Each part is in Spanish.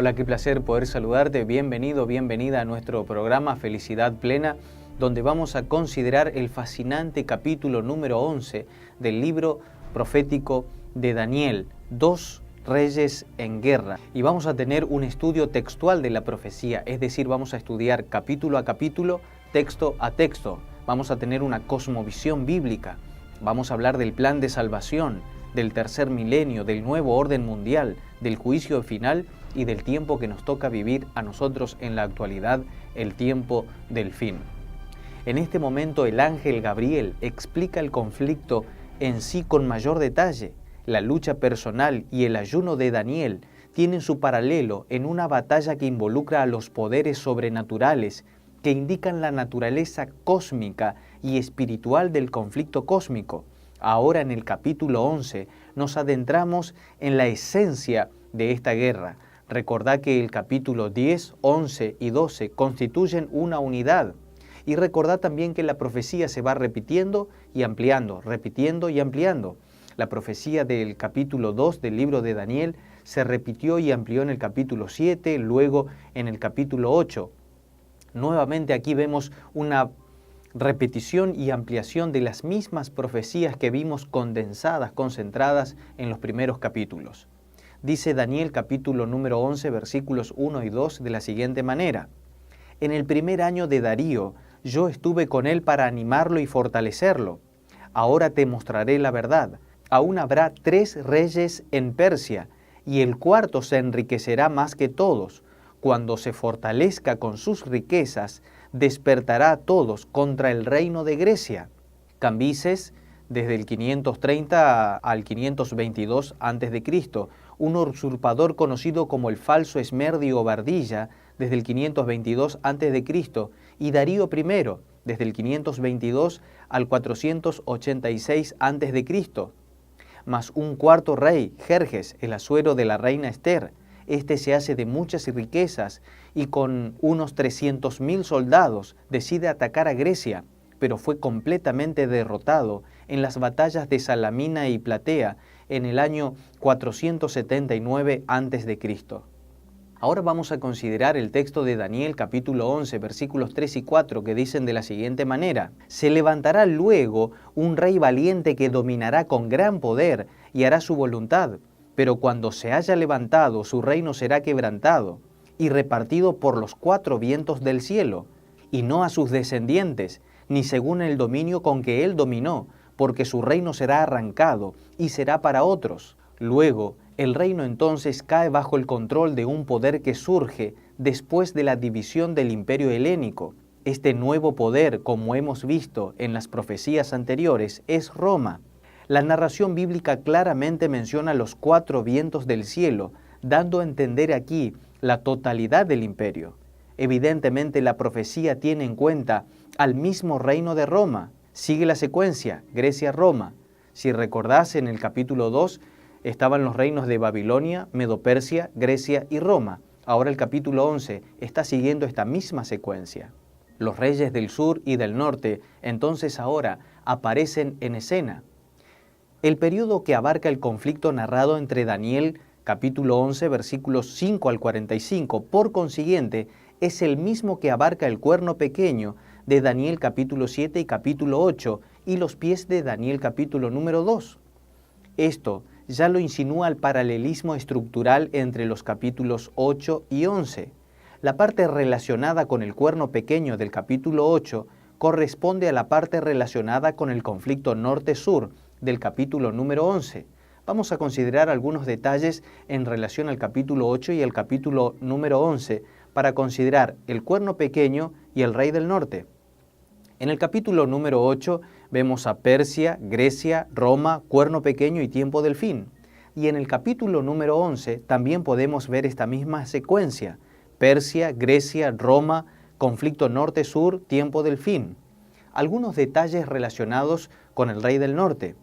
Hola, qué placer poder saludarte. Bienvenido, bienvenida a nuestro programa Felicidad Plena, donde vamos a considerar el fascinante capítulo número 11 del libro profético de Daniel, 2 reyes en guerra. Y vamos a tener un estudio textual de la profecía, es decir, vamos a estudiar capítulo a capítulo, texto a texto. Vamos a tener una cosmovisión bíblica. Vamos a hablar del plan de salvación, del tercer milenio, del nuevo orden mundial, del juicio final y del tiempo que nos toca vivir a nosotros en la actualidad, el tiempo del fin. En este momento el ángel Gabriel explica el conflicto en sí con mayor detalle. La lucha personal y el ayuno de Daniel tienen su paralelo en una batalla que involucra a los poderes sobrenaturales que indican la naturaleza cósmica y espiritual del conflicto cósmico. Ahora en el capítulo 11 nos adentramos en la esencia de esta guerra. Recordá que el capítulo 10, 11 y 12 constituyen una unidad. Y recordá también que la profecía se va repitiendo y ampliando, repitiendo y ampliando. La profecía del capítulo 2 del libro de Daniel se repitió y amplió en el capítulo 7, luego en el capítulo 8. Nuevamente aquí vemos una repetición y ampliación de las mismas profecías que vimos condensadas, concentradas en los primeros capítulos. Dice Daniel capítulo número 11, versículos 1 y 2 de la siguiente manera: En el primer año de Darío, yo estuve con él para animarlo y fortalecerlo. Ahora te mostraré la verdad. Aún habrá 3 reyes en Persia, y el cuarto se enriquecerá más que todos. Cuando se fortalezca con sus riquezas, despertará a todos contra el reino de Grecia. Cambises, desde el 530 al 522 a.C., un usurpador conocido como el falso Esmerdio Bardilla, desde el 522 a.C., y Darío I, desde el 522 al 486 a.C., más un cuarto rey, Jerjes, el asuero de la reina Esther. Este se hace de muchas riquezas y con unos 300.000 soldados decide atacar a Grecia, pero fue completamente derrotado en las batallas de Salamina y Platea en el año 479 a.C. Ahora vamos a considerar el texto de Daniel capítulo 11 versículos 3 y 4 que dicen de la siguiente manera: Se levantará luego un rey valiente que dominará con gran poder y hará su voluntad, pero cuando se haya levantado su reino será quebrantado y repartido por los 4 vientos del cielo, y no a sus descendientes, ni según el dominio con que él dominó, porque su reino será arrancado y será para otros. Luego, el reino entonces cae bajo el control de un poder que surge después de la división del imperio helénico. Este nuevo poder, como hemos visto en las profecías anteriores, es Roma. La narración bíblica claramente menciona los 4 vientos del cielo, dando a entender aquí la totalidad del imperio. Evidentemente la profecía tiene en cuenta al mismo reino de Roma. Sigue la secuencia, Grecia-Roma. Si recordás, en el capítulo 2 estaban los reinos de Babilonia, Medo-Persia, Grecia y Roma. Ahora el capítulo 11 está siguiendo esta misma secuencia. Los reyes del sur y del norte entonces ahora aparecen en escena. El periodo que abarca el conflicto narrado entre Daniel capítulo 11 versículos 5 al 45, por consiguiente, es el mismo que abarca el cuerno pequeño de Daniel capítulo 7 y capítulo 8 y los pies de Daniel capítulo número 2. Esto ya lo insinúa el paralelismo estructural entre los capítulos 8 y 11. La parte relacionada con el cuerno pequeño del capítulo 8 corresponde a la parte relacionada con el conflicto norte-sur del capítulo número 11. Vamos a considerar algunos detalles en relación al capítulo 8 y el capítulo número 11 para considerar el cuerno pequeño y el rey del norte. En el capítulo número 8 vemos a Persia, Grecia, Roma, cuerno pequeño y tiempo del fin. Y en el capítulo número 11 también podemos ver esta misma secuencia: Persia, Grecia, Roma, conflicto norte-sur, tiempo del fin. Algunos detalles relacionados con el rey del norte.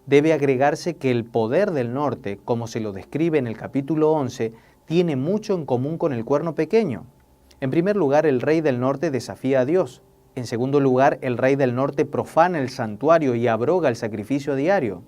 Debe agregarse que el poder del norte, como se lo describe en el capítulo 11, tiene mucho en común con el cuerno pequeño. En primer lugar, el rey del norte desafía a Dios. En segundo lugar, el rey del norte profana el santuario y abroga el sacrificio diario.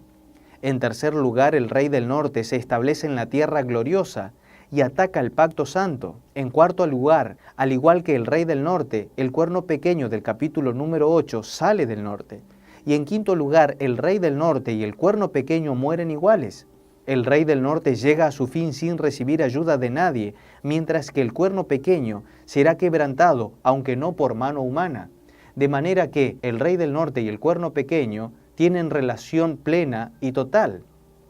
En tercer lugar, el rey del norte se establece en la tierra gloriosa y ataca el pacto santo. En cuarto lugar, al igual que el rey del norte, el cuerno pequeño del capítulo número 8 sale del norte. Y en quinto lugar, el rey del norte y el cuerno pequeño mueren iguales. El rey del norte llega a su fin sin recibir ayuda de nadie, mientras que el cuerno pequeño será quebrantado, aunque no por mano humana. De manera que el rey del norte y el cuerno pequeño tienen relación plena y total.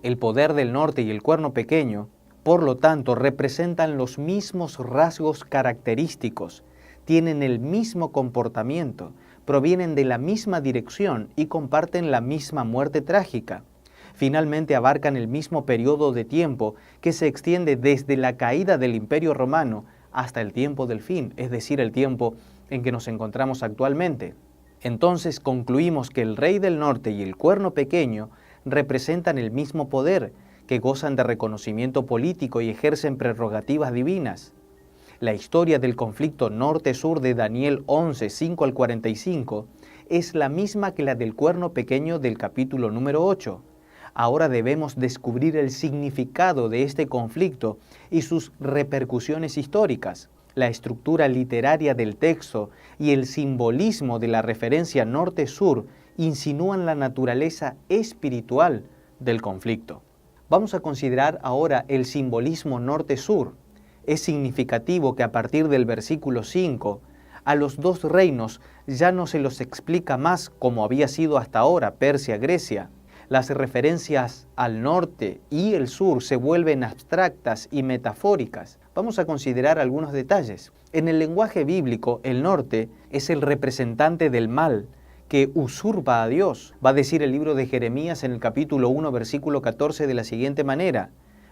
El poder del norte y el cuerno pequeño, por lo tanto, representan los mismos rasgos característicos, tienen el mismo comportamiento, provienen de la misma dirección y comparten la misma muerte trágica. Finalmente abarcan el mismo periodo de tiempo que se extiende desde la caída del Imperio Romano hasta el tiempo del fin, es decir, el tiempo en que nos encontramos actualmente. Entonces concluimos que el rey del norte y el cuerno pequeño representan el mismo poder, que gozan de reconocimiento político y ejercen prerrogativas divinas. La historia del conflicto norte-sur de Daniel 11, 5 al 45 es la misma que la del cuerno pequeño del capítulo número 8. Ahora debemos descubrir el significado de este conflicto y sus repercusiones históricas. La estructura literaria del texto y el simbolismo de la referencia norte-sur insinúan la naturaleza espiritual del conflicto. Vamos a considerar ahora el simbolismo norte-sur. Es significativo que a partir del versículo 5, a los dos reinos ya no se los explica más como había sido hasta ahora Persia-Grecia. Las referencias al norte y el sur se vuelven abstractas y metafóricas. Vamos a considerar algunos detalles. En el lenguaje bíblico, el norte es el representante del mal, que usurpa a Dios. Va a decir el libro de Jeremías en el capítulo 1, versículo 14 de la siguiente manera: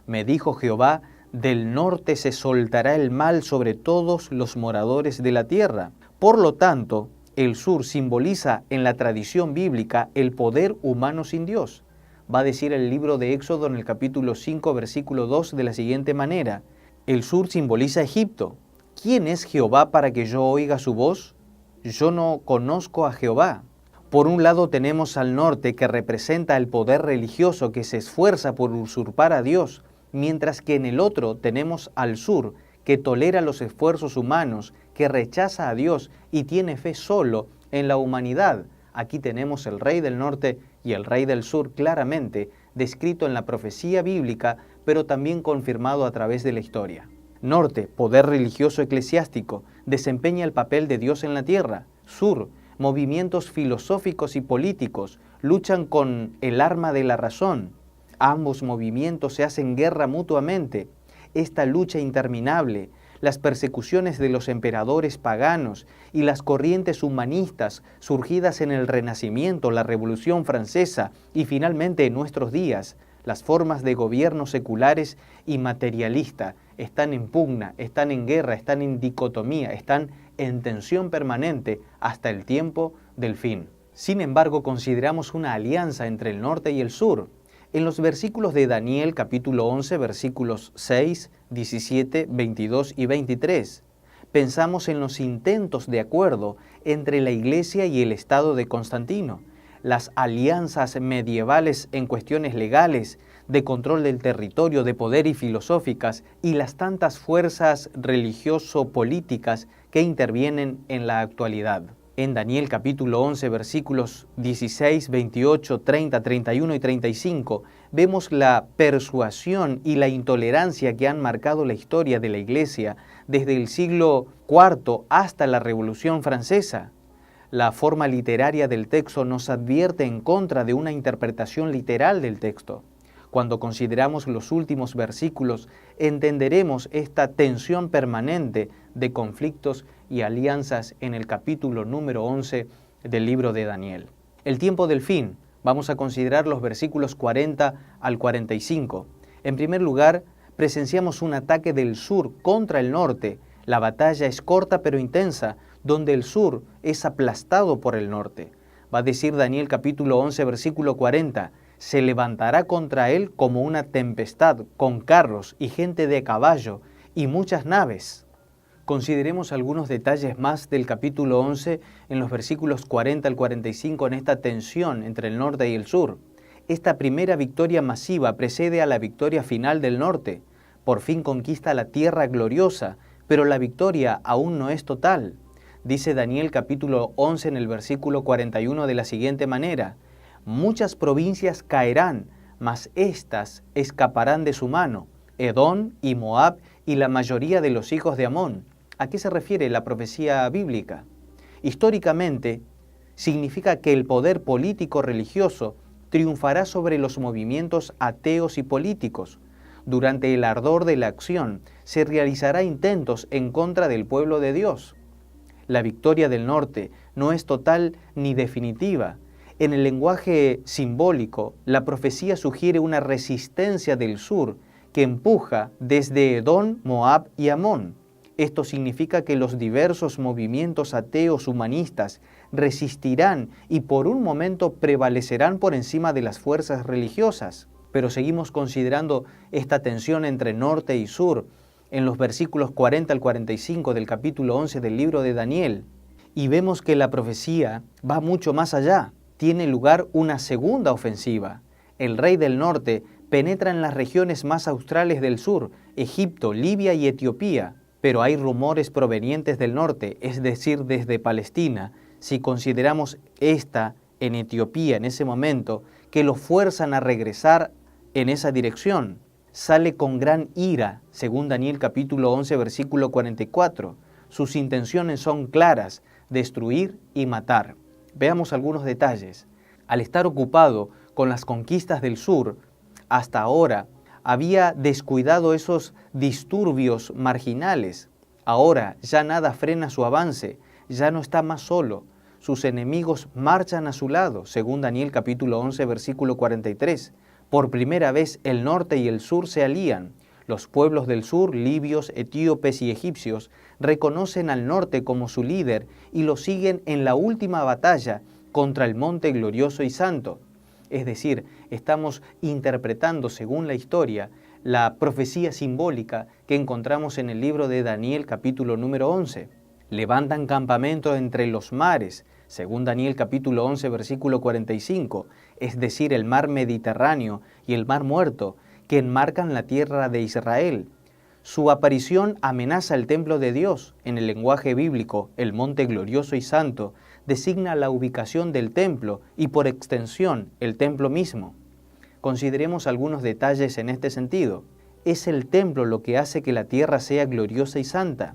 me dijo Jehová, del norte se soltará el mal sobre todos los moradores de la tierra. Por lo tanto, el sur simboliza en la tradición bíblica el poder humano sin Dios. Va a decir el libro de Éxodo en el capítulo 5, versículo 2 de la siguiente manera: el sur simboliza Egipto. ¿Quién es Jehová para que yo oiga su voz? Yo no conozco a Jehová. Por un lado tenemos al norte, que representa el poder religioso que se esfuerza por usurpar a Dios, mientras que en el otro tenemos al sur, que tolera los esfuerzos humanos, que rechaza a Dios y tiene fe solo en la humanidad. Aquí tenemos el rey del norte y el rey del sur claramente descrito en la profecía bíblica, pero también confirmado a través de la historia. Norte, poder religioso eclesiástico, desempeña el papel de Dios en la tierra. Sur, movimientos filosóficos y políticos, luchan con el arma de la razón. Ambos movimientos se hacen guerra mutuamente. Esta lucha interminable, las persecuciones de los emperadores paganos y las corrientes humanistas surgidas en el Renacimiento, la Revolución Francesa y finalmente en nuestros días, las formas de gobierno seculares y materialista están en pugna, están en guerra, están en dicotomía, están en tensión permanente hasta el tiempo del fin. Sin embargo, consideramos una alianza entre el norte y el sur. En los versículos de Daniel capítulo 11, versículos 6, 17, 22 y 23, pensamos en los intentos de acuerdo entre la Iglesia y el Estado de Constantino, las alianzas medievales en cuestiones legales, de control del territorio, de poder y filosóficas, y las tantas fuerzas religioso-políticas que intervienen en la actualidad. En Daniel capítulo 11, versículos 16, 28, 30, 31 y 35, vemos la persuasión y la intolerancia que han marcado la historia de la Iglesia desde el siglo IV hasta la Revolución Francesa. La forma literaria del texto nos advierte en contra de una interpretación literal del texto. Cuando consideramos los últimos versículos, entenderemos esta tensión permanente de conflictos y alianzas en el capítulo número 11 del libro de Daniel. El tiempo del fin. Vamos a considerar los versículos 40 al 45. En primer lugar, presenciamos un ataque del sur contra el norte. La batalla es corta pero intensa, donde el sur es aplastado por el norte. Va a decir Daniel capítulo 11, versículo 40, se levantará contra él como una tempestad, con carros y gente de caballo y muchas naves. Consideremos algunos detalles más del capítulo 11 en los versículos 40 al 45 en esta tensión entre el norte y el sur. Esta primera victoria masiva precede a la victoria final del norte. Por fin conquista la tierra gloriosa, pero la victoria aún no es total. Dice Daniel capítulo 11 en el versículo 41 de la siguiente manera: muchas provincias caerán, mas éstas escaparán de su mano, Edom y Moab y la mayoría de los hijos de Amón. ¿A qué se refiere la profecía bíblica? Históricamente, significa que el poder político-religioso triunfará sobre los movimientos ateos y políticos. Durante el ardor de la acción, se realizará intentos en contra del pueblo de Dios. La victoria del norte no es total ni definitiva. En el lenguaje simbólico, la profecía sugiere una resistencia del sur que empuja desde Edom, Moab y Amón. Esto significa que los diversos movimientos ateos humanistas resistirán y por un momento prevalecerán por encima de las fuerzas religiosas. Pero seguimos considerando esta tensión entre norte y sur en los versículos 40 al 45 del capítulo 11 del libro de Daniel, y vemos que la profecía va mucho más allá. Tiene lugar una segunda ofensiva. El rey del norte penetra en las regiones más australes del sur, Egipto, Libia y Etiopía, pero hay rumores provenientes del norte, es decir, desde Palestina, si consideramos esta en Etiopía en ese momento, que lo fuerzan a regresar en esa dirección. Sale con gran ira, según Daniel capítulo 11, versículo 44. Sus intenciones son claras: destruir y matar. Veamos algunos detalles. Al estar ocupado con las conquistas del sur, hasta ahora había descuidado esos disturbios marginales. Ahora ya nada frena su avance, ya no está más solo. Sus enemigos marchan a su lado, según Daniel capítulo 11, versículo 43. Por primera vez el norte y el sur se alían. Los pueblos del sur, libios, etíopes y egipcios, reconocen al norte como su líder y lo siguen en la última batalla contra el monte glorioso y santo. Es decir, estamos interpretando, según la historia, la profecía simbólica que encontramos en el libro de Daniel capítulo número 11. Levantan campamento entre los mares, según Daniel capítulo 11, versículo 45, es decir, el mar Mediterráneo y el mar Muerto, que enmarcan la tierra de Israel. Su aparición amenaza el templo de Dios. En el lenguaje bíblico, el monte glorioso y santo designa la ubicación del templo y, por extensión, el templo mismo. Consideremos algunos detalles en este sentido. Es el templo lo que hace que la tierra sea gloriosa y santa.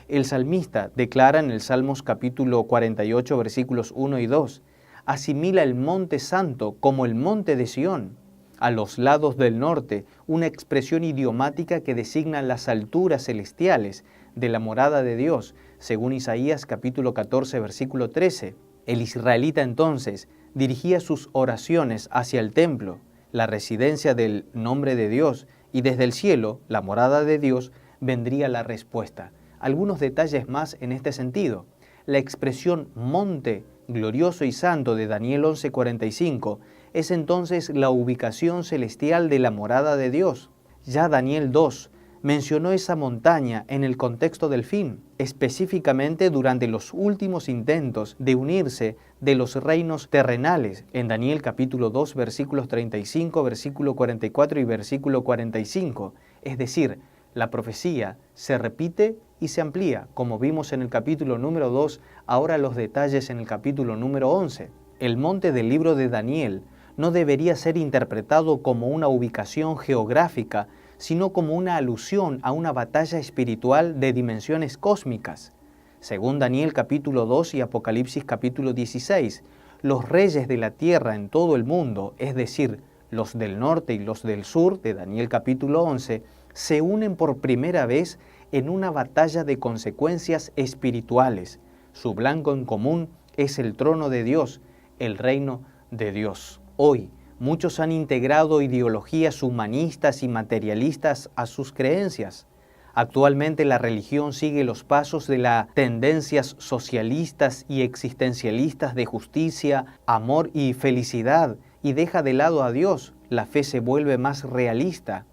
El salmista declara en el Salmos capítulo 48, versículos 1 y 2, asimila el monte santo como el monte de Sión. A los lados del norte, una expresión idiomática que designa las alturas celestiales de la morada de Dios, según Isaías capítulo 14, versículo 13. El israelita entonces dirigía sus oraciones hacia el templo, la residencia del nombre de Dios, y desde el cielo, la morada de Dios, vendría la respuesta. Algunos detalles más en este sentido. La expresión monte glorioso y santo de Daniel 11:45 es entonces la ubicación celestial de la morada de Dios. Ya Daniel 2 mencionó esa montaña en el contexto del fin, específicamente durante los últimos intentos de unirse de los reinos terrenales. En Daniel capítulo 2, versículos 35, versículo 44 y versículo 45. Es decir, la profecía se repite y se amplía, como vimos en el capítulo número 2, ahora los detalles en el capítulo número 11. El monte del libro de Daniel no debería ser interpretado como una ubicación geográfica, sino como una alusión a una batalla espiritual de dimensiones cósmicas. Según Daniel capítulo 2 y Apocalipsis capítulo 16, los reyes de la tierra en todo el mundo, es decir, los del norte y los del sur de Daniel capítulo 11, se unen por primera vez en una batalla de consecuencias espirituales. Su blanco en común es el trono de Dios, el reino de Dios. Hoy, muchos han integrado ideologías humanistas y materialistas a sus creencias. Actualmente la religión sigue los pasos de las tendencias socialistas y existencialistas de justicia, amor y felicidad y deja de lado a Dios. La fe se vuelve más realista.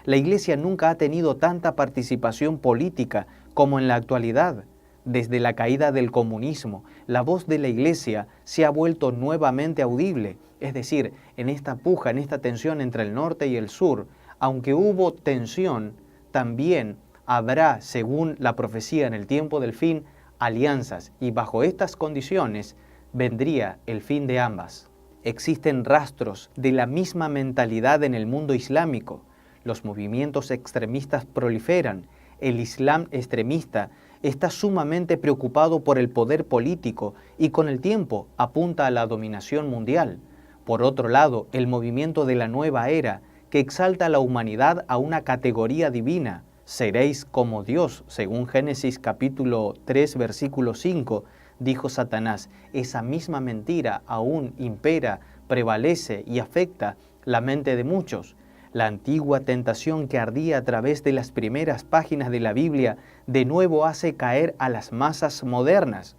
La Iglesia nunca ha tenido tanta participación política como en la actualidad. Desde la caída del comunismo, la voz de la Iglesia se ha vuelto nuevamente audible. Es decir, en esta puja, en esta tensión entre el norte y el sur, aunque hubo tensión, también habrá, según la profecía en el tiempo del fin, alianzas, y bajo estas condiciones vendría el fin de ambas. Existen rastros de la misma mentalidad en el mundo islámico. Los movimientos extremistas proliferan. El Islam extremista está sumamente preocupado por el poder político y con el tiempo apunta a la dominación mundial. Por otro lado, el movimiento de la nueva era, que exalta a la humanidad a una categoría divina, seréis como Dios, según Génesis capítulo 3, versículo 5, dijo Satanás. Esa misma mentira aún impera, prevalece y afecta la mente de muchos. La antigua tentación que ardía a través de las primeras páginas de la Biblia de nuevo hace caer a las masas modernas.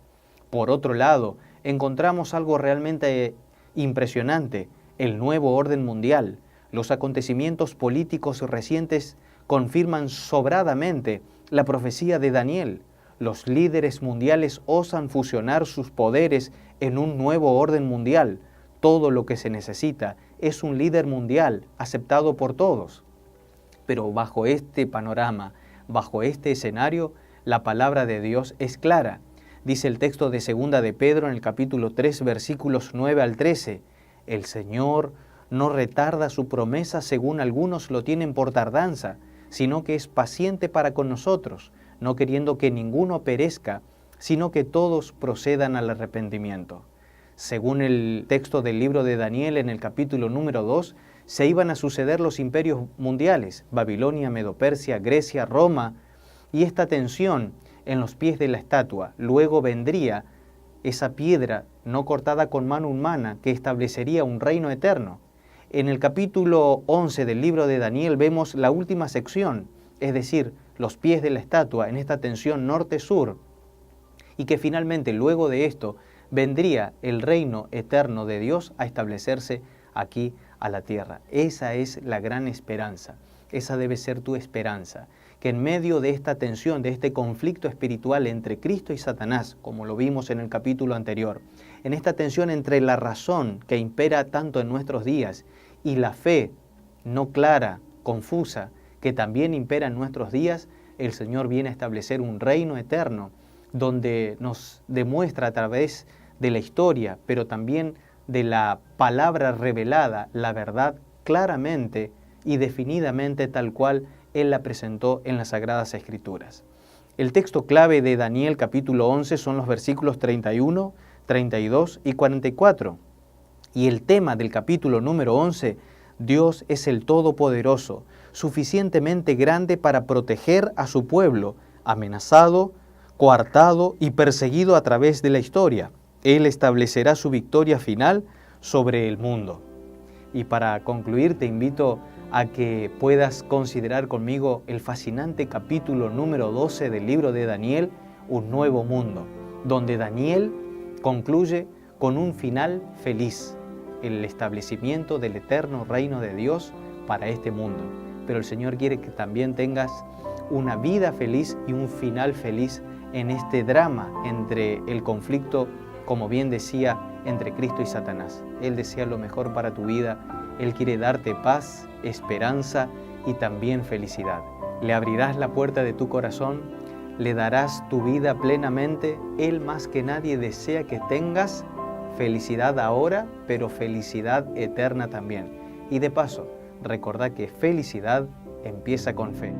Por otro lado, encontramos algo realmente impresionante, el nuevo orden mundial. Los acontecimientos políticos recientes confirman sobradamente la profecía de Daniel. Los líderes mundiales osan fusionar sus poderes en un nuevo orden mundial. Todo lo que se necesita es un líder mundial aceptado por todos. Pero bajo este panorama, bajo este escenario, la palabra de Dios es clara. Dice el texto de 2 de Pedro en el capítulo 3, versículos 9 al 13. El Señor no retarda su promesa según algunos lo tienen por tardanza, sino que es paciente para con nosotros, no queriendo que ninguno perezca, sino que todos procedan al arrepentimiento. Según el texto del libro de Daniel en el capítulo número 2, se iban a suceder los imperios mundiales, Babilonia, Medo-Persia, Grecia, Roma, y esta tensión en los pies de la estatua. Luego vendría esa piedra no cortada con mano humana que establecería un reino eterno. En el capítulo 11 del libro de Daniel vemos la última sección, es decir, los pies de la estatua en esta tensión norte-sur, y que finalmente luego de esto vendría el reino eterno de Dios a establecerse aquí a la tierra. Esa es la gran esperanza, esa debe ser tu esperanza, que en medio de esta tensión, de este conflicto espiritual entre Cristo y Satanás, como lo vimos en el capítulo anterior, en esta tensión entre la razón que impera tanto en nuestros días y la fe no clara, confusa, que también impera en nuestros días, el Señor viene a establecer un reino eterno donde nos demuestra a través de la historia, pero también de la palabra revelada, la verdad claramente y definidamente tal cual Él la presentó en las Sagradas Escrituras. El texto clave de Daniel capítulo 11 son los versículos 31, 32 y 44. Y el tema del capítulo número 11, Dios es el Todopoderoso, suficientemente grande para proteger a su pueblo, amenazado, coartado y perseguido a través de la historia. Él establecerá su victoria final sobre el mundo. Y para concluir, te invito a que puedas considerar conmigo el fascinante capítulo número 12 del libro de Daniel, Un Nuevo Mundo, donde Daniel concluye con un final feliz, el establecimiento del eterno reino de Dios para este mundo. Pero el Señor quiere que también tengas una vida feliz y un final feliz en este drama entre el conflicto, como bien decía, entre Cristo y Satanás. Él desea lo mejor para tu vida. Él quiere darte paz, esperanza y también felicidad. Le abrirás la puerta de tu corazón, le darás tu vida plenamente. Él más que nadie desea que tengas felicidad ahora, pero felicidad eterna también. Y de paso, recordá que felicidad empieza con fe.